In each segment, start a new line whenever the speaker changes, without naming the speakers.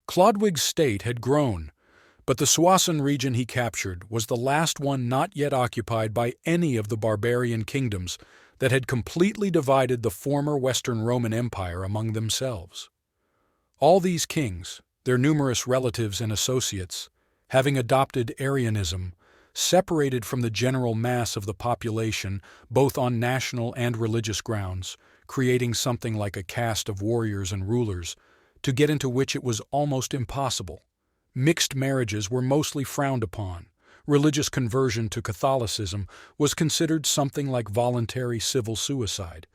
Chlodwig's state had grown, but the Suasson region he captured was the last one not yet occupied by any of the barbarian kingdoms that had completely divided the former Western Roman Empire among themselves. All these kings, their numerous relatives and associates, having adopted Arianism, separated from the general mass of the population both on national and religious grounds, creating something like a caste of warriors and rulers, to get into which it was almost impossible. Mixed marriages were mostly frowned upon. Religious conversion to Catholicism was considered something like voluntary civil suicide.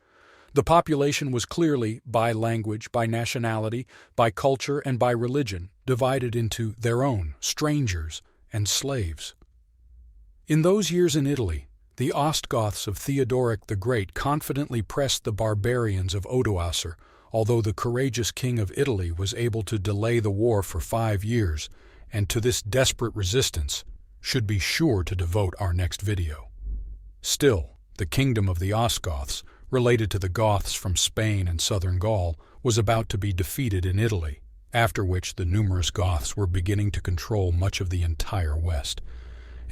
The population was clearly, by language, by nationality, by culture, and by religion, divided into their own, strangers, and slaves. In those years in Italy, the Ostgoths of Theodoric the Great confidently pressed the barbarians of Odoacer, although the courageous king of Italy was able to delay the war for 5 years, and to this desperate resistance should be sure to devote our next video. Still, the kingdom of the Ostgoths, related to the Goths from Spain and southern Gaul, was about to be defeated in Italy, after which the numerous Goths were beginning to control much of the entire West,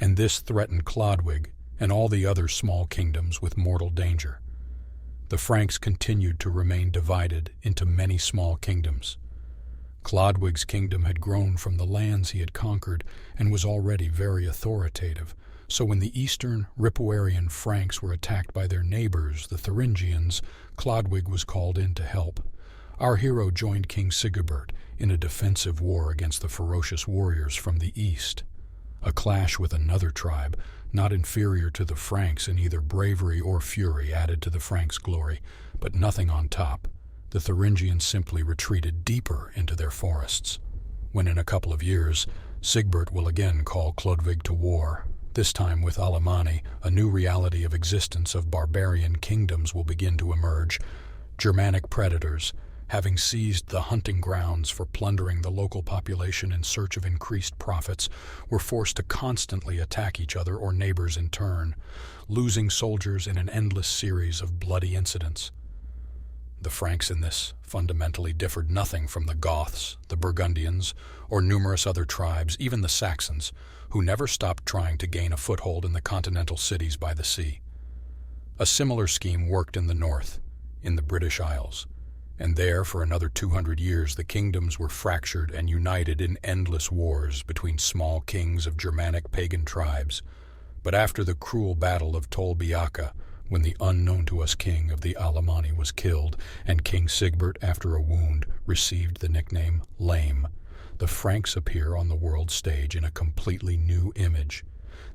and this threatened Chlodwig and all the other small kingdoms with mortal danger. The Franks continued to remain divided into many small kingdoms. Chlodwig's kingdom had grown from the lands he had conquered and was already very authoritative, so when the eastern Ripuarian Franks were attacked by their neighbors, the Thuringians, Chlodwig was called in to help. Our hero joined King Sigebert in a defensive war against the ferocious warriors from the east. A clash with another tribe, not inferior to the Franks in either bravery or fury, added to the Franks' glory, but nothing on top. The Thuringians simply retreated deeper into their forests. When in a couple of years, Sigebert will again call Chlodwig to war. This time with Alemanni, a new reality of existence of barbarian kingdoms will begin to emerge. Germanic predators, having seized the hunting grounds for plundering the local population in search of increased profits, were forced to constantly attack each other or neighbors in turn, losing soldiers in an endless series of bloody incidents. The Franks in this fundamentally differed nothing from the Goths, the Burgundians, or numerous other tribes, even the Saxons, who never stopped trying to gain a foothold in the continental cities by the sea. A similar scheme worked in the north, in the British Isles, and there for another 200 years the kingdoms were fractured and united in endless wars between small kings of Germanic pagan tribes. But after the cruel battle of Tolbiaca, when the unknown-to-us king of the Alemanni was killed, and King Sigebert, after a wound, received the nickname Lame, the Franks appear on the world stage in a completely new image.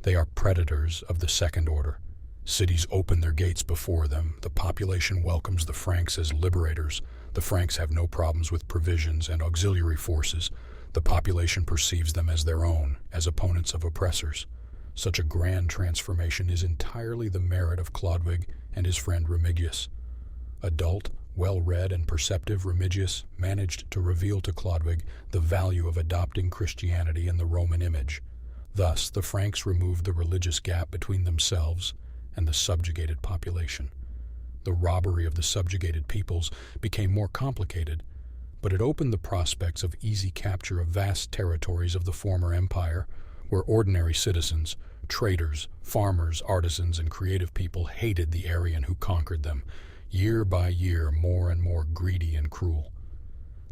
They are predators of the second order. Cities open their gates before them. The population welcomes the Franks as liberators. The Franks have no problems with provisions and auxiliary forces. The population perceives them as their own, as opponents of oppressors. Such a grand transformation is entirely the merit of Chlodwig and his friend Remigius. Adult, well-read and perceptive Remigius managed to reveal to Chlodwig the value of adopting Christianity in the Roman image. Thus, the Franks removed the religious gap between themselves and the subjugated population. The robbery of the subjugated peoples became more complicated, but it opened the prospects of easy capture of vast territories of the former empire, where ordinary citizens, traders, farmers, artisans, and creative people hated the Aryan who conquered them, year by year more and more greedy and cruel.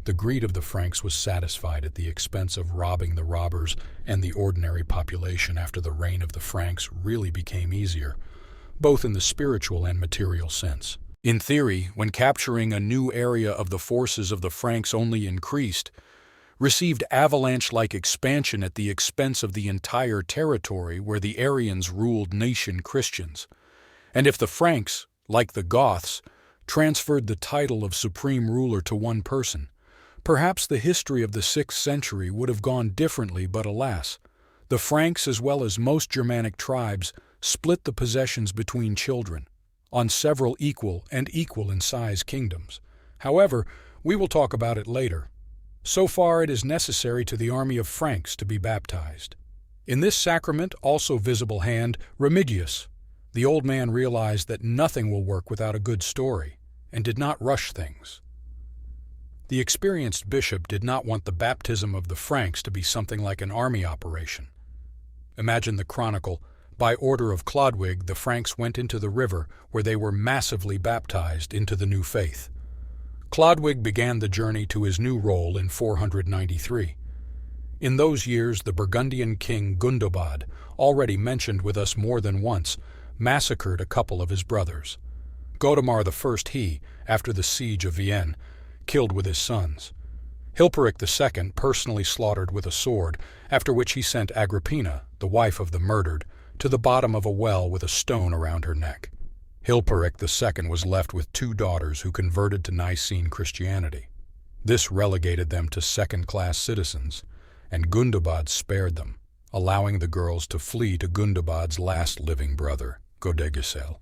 The greed of the Franks was satisfied at the expense of robbing the robbers, and the ordinary population after the reign of the Franks really became easier, both in the spiritual and material sense. In theory, when capturing a new area of the forces of the Franks only increased, received avalanche-like expansion at the expense of the entire territory where the Aryans ruled nation Christians. And if the Franks, like the Goths, transferred the title of supreme ruler to one person, perhaps the history of the 6th century would have gone differently, but alas, the Franks, as well as most Germanic tribes, split the possessions between children, on several equal in size kingdoms. However, we will talk about it later. So far it is necessary to the army of Franks to be baptized. In this sacrament, also visible hand, Remigius, the old man realized that nothing will work without a good story, and did not rush things. The experienced bishop did not want the baptism of the Franks to be something like an army operation. Imagine the chronicle, "By order of Chlodwig, the Franks went into the river where they were massively baptized into the new faith." Chlodwig began the journey to his new role in 493. In those years, the Burgundian king Gundobad, already mentioned with us more than once, massacred a couple of his brothers. Godemar I, after the siege of Vienne, killed with his sons. Hilperic II personally slaughtered with a sword, after which he sent Agrippina, the wife of the murdered, to the bottom of a well with a stone around her neck. Hilperic II was left with 2 daughters who converted to Nicene Christianity. This relegated them to second-class citizens, and Gundobad spared them, allowing the girls to flee to Gundobad's last living brother, Godegisel.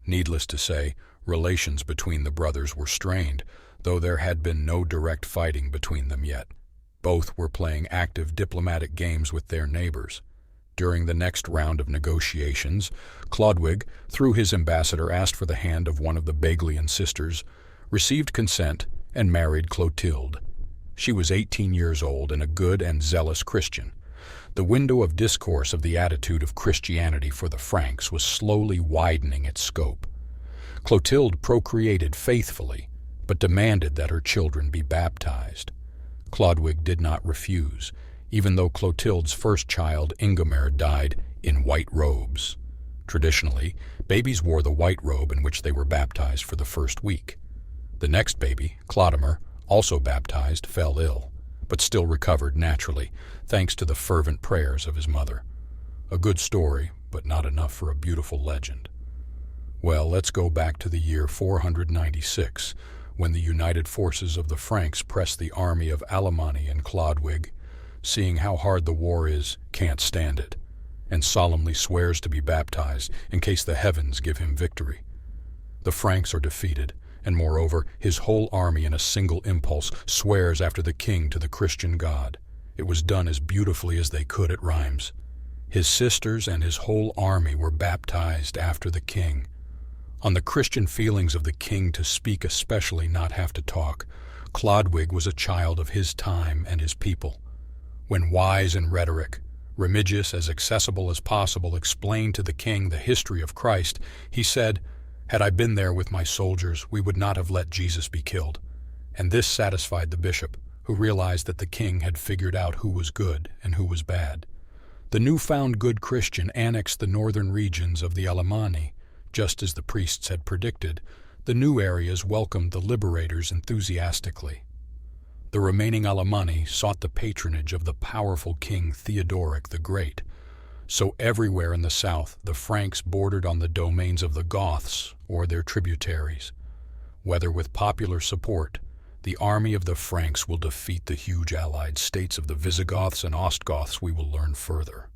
Needless to say, relations between the brothers were strained, though there had been no direct fighting between them yet. Both were playing active diplomatic games with their neighbors. During the next round of negotiations, Chlodwig, through his ambassador, asked for the hand of one of the Beglian sisters, received consent, and married Clotilde. She was 18 years old and a good and zealous Christian. The window of discourse of the attitude of Christianity for the Franks was slowly widening its scope. Clotilde procreated faithfully, but demanded that her children be baptized. Chlodwig did not refuse, even though Clotilde's first child, Ingomer, died in white robes. Traditionally, babies wore the white robe in which they were baptized for the first week. The next baby, Clodomer, also baptized, fell ill, but still recovered naturally, thanks to the fervent prayers of his mother. A good story, but not enough for a beautiful legend. Well, let's go back to the year 496, when the united forces of the Franks pressed the army of Alemanni and Chlodwig, seeing how hard the war is, can't stand it, and solemnly swears to be baptized in case the heavens give him victory. The Franks are defeated, and moreover, his whole army in a single impulse swears after the king to the Christian God. It was done as beautifully as they could, it rhymes. His sisters and his whole army were baptized after the king. On the Christian feelings of the king to speak, especially not have to talk, Chlodwig was a child of his time and his people. When wise in rhetoric, Remigius, as accessible as possible, explained to the king the history of Christ, he said, "Had I been there with my soldiers, we would not have let Jesus be killed." And this satisfied the bishop, who realized that the king had figured out who was good and who was bad. The newfound good Christian annexed the northern regions of the Alemanni. Just as the priests had predicted, the new areas welcomed the liberators enthusiastically. The remaining Alemanni sought the patronage of the powerful King Theodoric the Great. So everywhere in the south, the Franks bordered on the domains of the Goths or their tributaries. Whether with popular support, the army of the Franks will defeat the huge allied states of the Visigoths and Ostgoths, we will learn further.